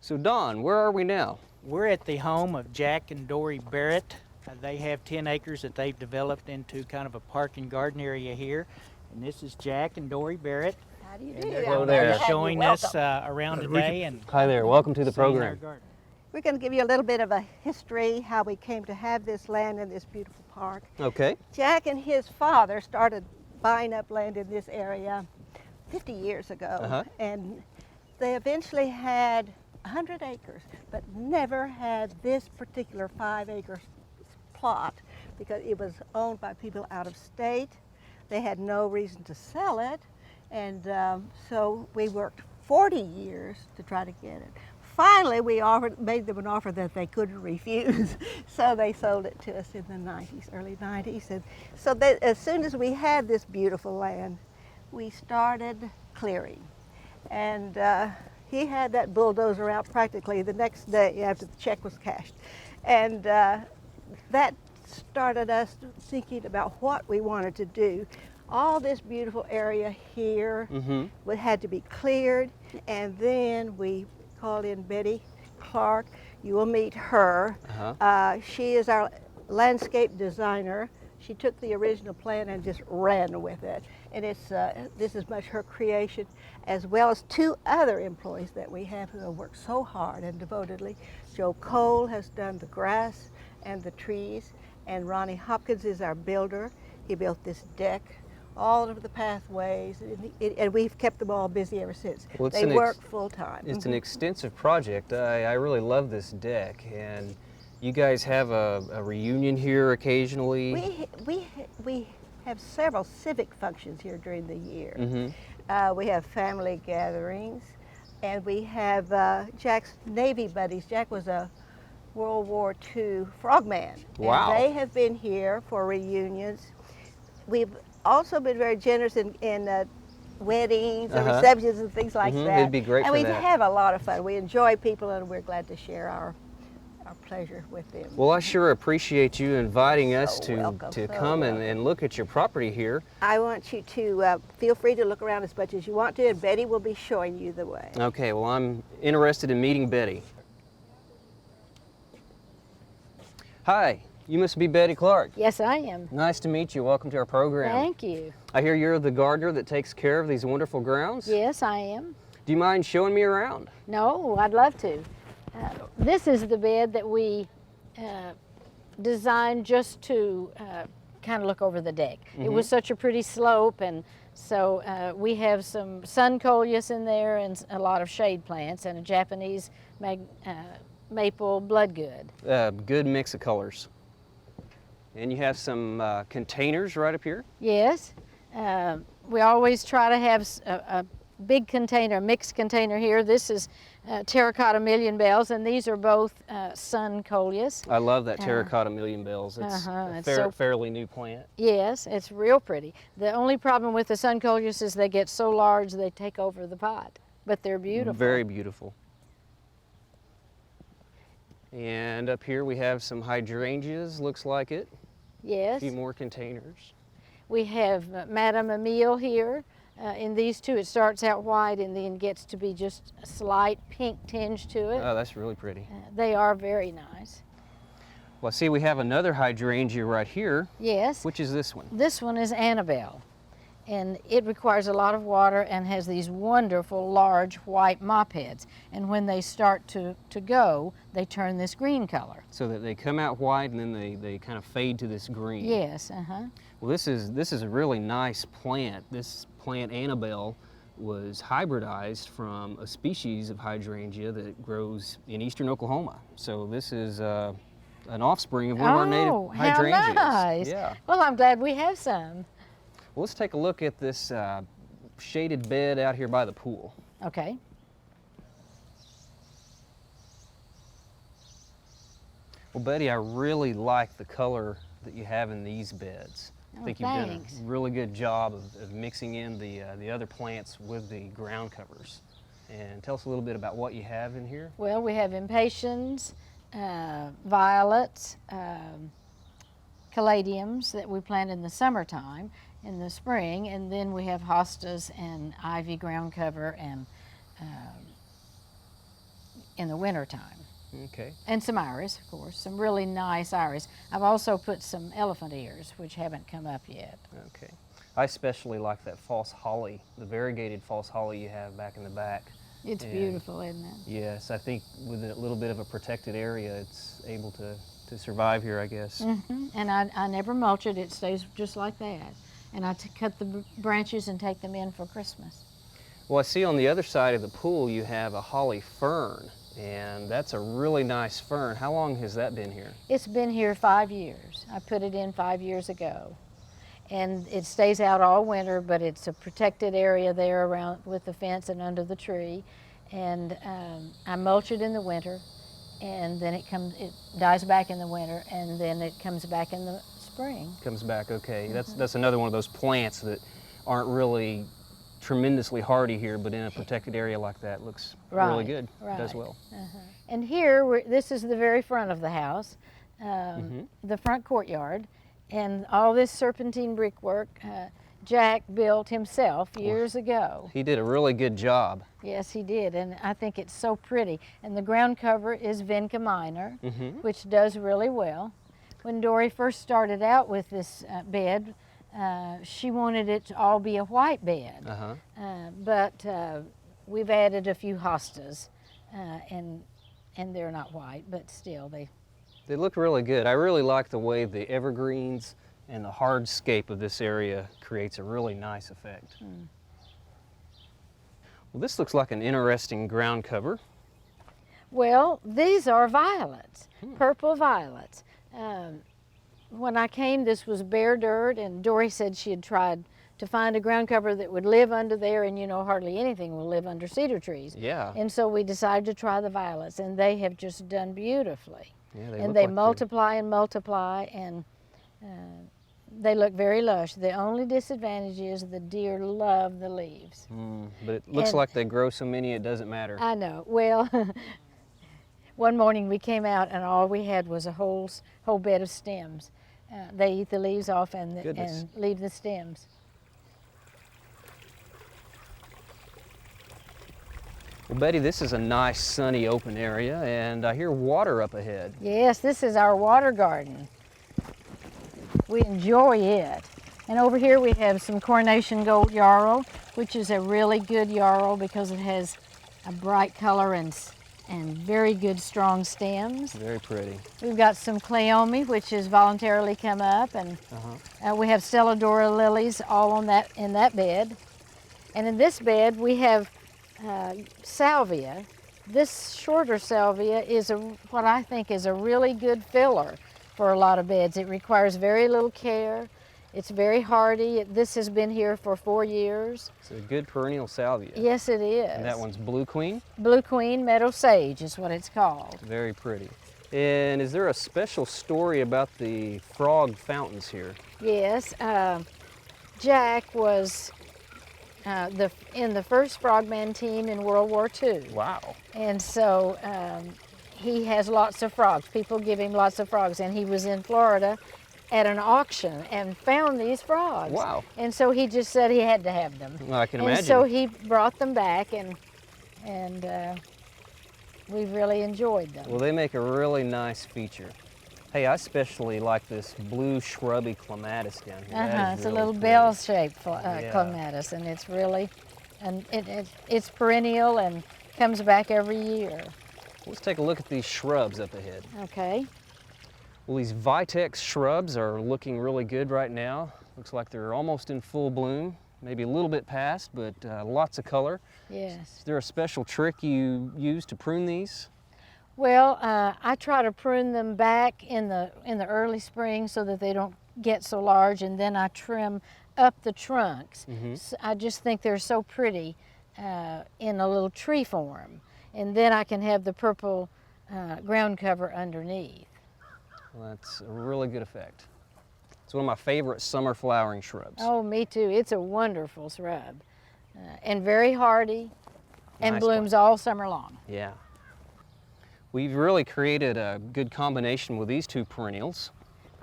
So Don, where are we now? We're at the home of Jack and Dorie Barrett. They have 10 acres that they've developed into kind of a park and garden area here. And this is Jack and Dorie Barrett. How do you And do? they're Hello gonna there. be showing us around today and Hi there, welcome to the seeing our program. garden. We're going to give you a little bit of a history, how we came to have this land in this beautiful park. Okay. Jack and his father started buying up land in this area 50 years ago. And they eventually had 100 acres, but never had this particular 5-acre plot because it was owned by people out of state. They had no reason to sell it, and so we worked 40 years to try to get it. Finally, we made them an offer that they couldn't refuse, so they sold it to us in the 90s, early 90s. And so as soon as we had this beautiful land, we started clearing. And he had that bulldozer out practically the next day after the check was cashed. And that started us thinking about what we wanted to do. All this beautiful area here had to be cleared, and then we called in Betty Clarke. You will meet her. She is our landscape designer. She took the original plan and just ran with it. And this is much her creation, as well as 2 other employees that we have who have worked so hard and devotedly. Joe Cole has done the grass and the trees, and Ronnie Hopkins is our builder. He built this deck, all of the pathways, and we've kept them all busy ever since. Well, they work full time. It's an extensive project. I really love this deck, and you guys have a reunion here occasionally? We have several civic functions here during the year. We have family gatherings, and we have Jack's Navy buddies. Jack was a World War II frogman. Wow. And they have been here for reunions. We've also been very generous in weddings and receptions and things like that. It'd be great and for we that. have a lot of fun. We enjoy people, and we're glad to share our pleasure with them. Well, I sure appreciate you inviting us So to welcome, so come and look at your property here. I want you to feel free to look around as much as you want to, and Betty will be showing you the way. Okay, well, I'm interested in meeting Betty. Hi, you must be Betty Clarke. Yes, I am. Nice to meet you. Welcome to our program. Thank you. I hear you're the gardener that takes care of these wonderful grounds. Yes, I am. Do you mind showing me around? No, I'd love to. This is the bed that we designed just to kind of look over the deck. It was such a pretty slope, and so we have some sun coleus in there and a lot of shade plants and a Japanese maple bloodgood. Good mix of colors. And you have some containers right up here? Yes. We always try to have a big container, a mixed container here. This is terracotta million bells, and these are both sun coleus. I love that terracotta million bells. It's a fairly new plant. Yes, it's real pretty. The only problem with the sun coleus is they get so large they take over the pot, but they're beautiful. Very beautiful. And up here we have some hydrangeas, looks like it. Yes. A few more containers. We have Madame Emile here. In these 2, it starts out white and then gets to be just a slight pink tinge to it. Oh, that's really pretty. They are very nice. Well, see, we have another hydrangea right here. Yes. Which is this one? This one is Annabelle, and it requires a lot of water and has these wonderful large white mop heads. And when they start to go, they turn this green color. So that they come out white and then they kind of fade to this green. Yes, Well, this is a really nice plant. This plant, Annabelle, was hybridized from a species of hydrangea that grows in eastern Oklahoma. So this is an offspring of one of our native hydrangeas. How nice. Yeah. Well, I'm glad we have some. Well, let's take a look at this shaded bed out here by the pool. Okay. Well, Betty, I really like the color that you have in these beds. I think you've done a really good job of mixing in the other plants with the ground covers. And tell us a little bit about what you have in here. Well, we have impatiens, violets, caladiums that we plant in the summertime, in the spring, and then we have hostas and ivy ground cover and in the wintertime. Okay. And some iris, of course, some really nice iris. I've also put some elephant ears, which haven't come up yet. Okay. I especially like that false holly, the variegated false holly you have back in the back. It's And beautiful, isn't it? yes, I think with a little bit of a protected area, it's able to survive here, I guess. And I never mulch it. It stays just like that. And I cut the branches and take them in for Christmas. Well, I see on the other side of the pool you have a holly fern, and that's a really nice fern. How long has that been here? It's been here 5 years. I put it in 5 years ago. And it stays out all winter, but it's a protected area there around with the fence and under the tree. And I mulch it in the winter, and then it dies back in the winter, and then it comes back in the spring. Comes back, okay. That's another one of those plants that aren't really tremendously hardy here, but in a protected area like that looks really good. Right. Does well. And here, this is the very front of the house, the front courtyard, and all this serpentine brickwork Jack built himself years ago. He did a really good job. Yes, he did, and I think it's so pretty. And the ground cover is Vinca minor, which does really well. When Dorie first started out with this bed, she wanted it to all be a white bed, but we've added a few hostas, and they're not white, but still They look really good. I really like the way the evergreens and the hardscape of this area creates a really nice effect. Well, this looks like an interesting ground cover. Well, these are violets, purple violets. When I came, this was bare dirt, and Dorie said she had tried to find a ground cover that would live under there, and you know, hardly anything will live under cedar trees. Yeah. And so we decided to try the violets, and they have just done beautifully. Yeah, And they multiply and multiply, and they look very lush. The only disadvantage is the deer love the leaves. But it looks like they grow so many it doesn't matter. I know. Well, one morning we came out and all we had was a whole bed of stems. They eat the leaves off and leave the stems. Well, Betty, this is a nice sunny open area, and I hear water up ahead. Yes, this is our water garden. We enjoy it. And over here we have some Coronation Gold Yarrow, which is a really good yarrow because it has a bright color and very good strong stems. Very pretty. We've got some Cleome, which has voluntarily come up, and we have Stelladora lilies all in that bed. And in this bed we have salvia. This shorter salvia is what I think is a really good filler for a lot of beds. It requires very little care. It's very hardy. This has been here for 4 years. It's a good perennial salvia. Yes, it is. And that one's Blue Queen? Blue Queen Meadow Sage is what it's called. Very pretty. And is there a special story about the frog fountains here? Yes. Jack was in the first frogman team in World War II. Wow. And so he has lots of frogs. People give him lots of frogs. And he was in Florida at an auction and found these frogs. Wow. And so he just said he had to have them. Well, I can imagine. And so he brought them back, and we've really enjoyed them. Well, they make a really nice feature. Hey, I especially like this blue shrubby clematis down here. That is It's a really little pretty. bell-shaped clematis, and it's really, it's perennial and comes back every year. Let's take a look at these shrubs up ahead. Okay. Well, these Vitex shrubs are looking really good right now. Looks like they're almost in full bloom, maybe a little bit past, but lots of color. Yes. Is there a special trick you use to prune these? Well, I try to prune them back in the early spring so that they don't get so large, and then I trim up the trunks. So I just think they're so pretty in a little tree form, and then I can have the purple ground cover underneath. Well, that's a really good effect. It's one of my favorite summer flowering shrubs. Oh, me too. It's a wonderful shrub, and very hardy, and Nice blooms plant. all summer long. Yeah. We've really created a good combination with these two perennials.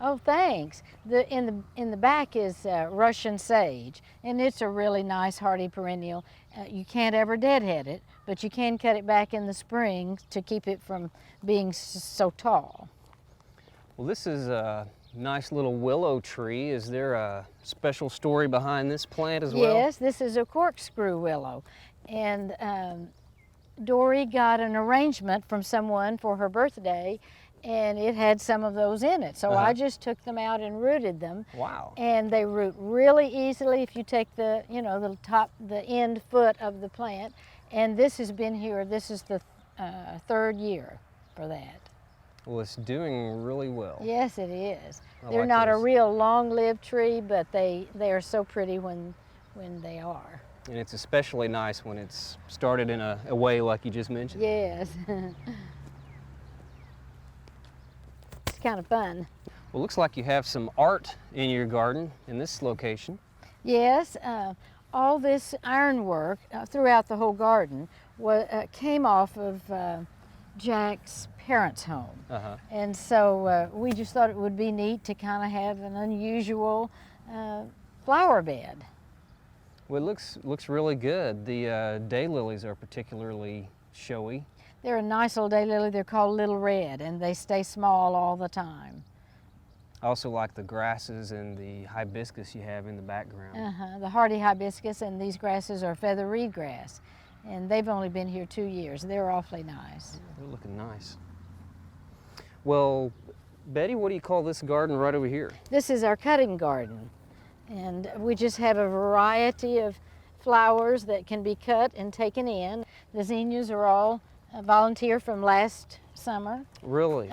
Oh, thanks. In the back is Russian sage, and it's a really nice hardy perennial. You can't ever deadhead it, but you can cut it back in the spring to keep it from being so tall. Well, this is a nice little willow tree. Is there a special story behind this plant as well? Yes, this is a corkscrew willow. And Dorie got an arrangement from someone for her birthday, and it had some of those in it. So I just took them out and rooted them. Wow. And they root really easily if you take the, you know, the end foot of the plant. And this has been here, this is the third year for that. Well, it's doing really well. Yes, it is. I They're like not a those. real long-lived tree, but they are so pretty when they are. And it's especially nice when it's started in a way like you just mentioned. Yes. It's kind of fun. Well, looks like you have some art in your garden in this location. Yes, all this ironwork throughout the whole garden came off of Jack's parents' home. And so we just thought it would be neat to kind of have an unusual flower bed. Well, it looks really good. The daylilies are particularly showy. They're a nice old daylily. They're called Little Red, and they stay small all the time. I also like the grasses and the hibiscus you have in the background. The hardy hibiscus, and these grasses are feather reed grass. And they've only been here 2 years. They're awfully nice. They're looking nice. Well, Betty, what do you call this garden right over here? This is our cutting garden. And we just have a variety of flowers that can be cut and taken in. The zinnias are all volunteer from last summer. Really?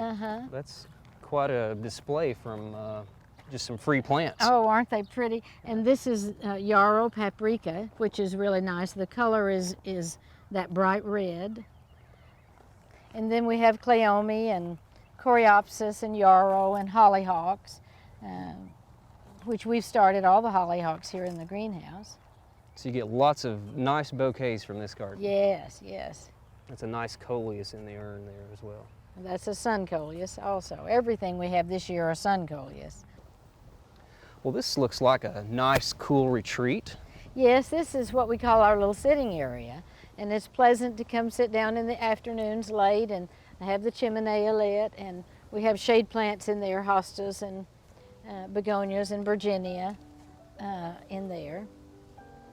That's quite a display from just some free plants. Oh, aren't they pretty? And this is yarrow paprika, which is really nice. The color is that bright red. And then we have cleome and coreopsis and yarrow and hollyhocks, which we've started all the hollyhocks here in the greenhouse. So you get lots of nice bouquets from this garden. Yes, yes. That's a nice coleus in the urn there as well. That's a sun coleus also. Everything we have this year are sun coleus. Well, this looks like a nice, cool retreat. Yes, this is what we call our little sitting area. And it's pleasant to come sit down in the afternoons late and have the chimney lit. And we have shade plants in there, hostas and begonias and Virginia in there.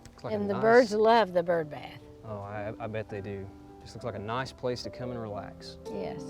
Looks like And a the nice- birds love the bird bath. Oh, I bet they do. Just looks like a nice place to come and relax. Yes.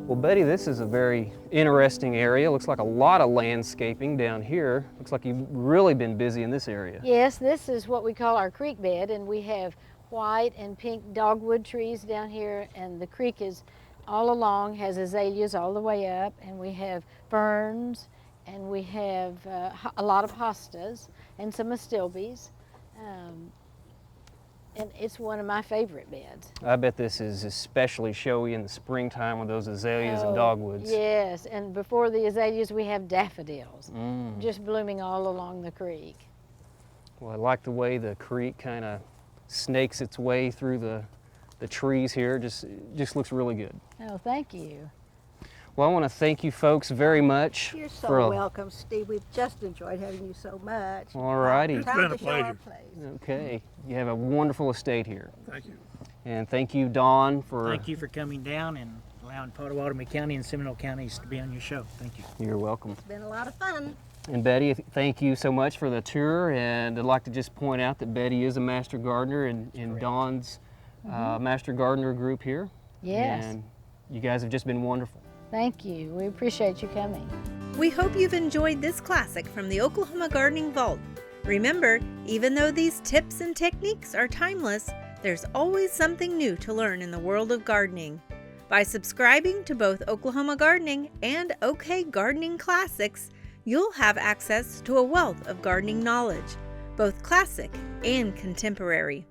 Well, Betty, this is a very interesting area. Looks like a lot of landscaping down here. Looks like you've really been busy in this area. Yes, this is what we call our creek bed, and we have white and pink dogwood trees down here, and the creek is all along, has azaleas all the way up, and we have ferns, and we have a lot of hostas and some astilbes. And it's one of my favorite beds. I bet this is especially showy in the springtime with those azaleas and Oh, dogwoods. Yes, and before the azaleas we have daffodils just blooming all along the creek. Well, I like the way the creek kind of snakes its way through the trees here. Just looks really good. Oh, thank you. Well, I want to thank you folks very much. You're so for welcome, Steve. We've just enjoyed having you so much. All righty. Time been a to show our pleasure. place. Okay. You have a wonderful estate here. Thank you. And thank you, Dawn, for... Thank you for coming down and allowing Pottawatomie County and Seminole counties to be on your show. Thank you. You're welcome. It's been a lot of fun. And Betty, thank you so much for the tour, and I'd like to just point out that Betty is a Master Gardener in Dawn's Master Gardener group here. Yes. And you guys have just been wonderful. Thank you. We appreciate you coming. We hope you've enjoyed this classic from the Oklahoma Gardening Vault. Remember, even though these tips and techniques are timeless, there's always something new to learn in the world of gardening. By subscribing to both Oklahoma Gardening and OK Gardening Classics, you'll have access to a wealth of gardening knowledge, both classic and contemporary.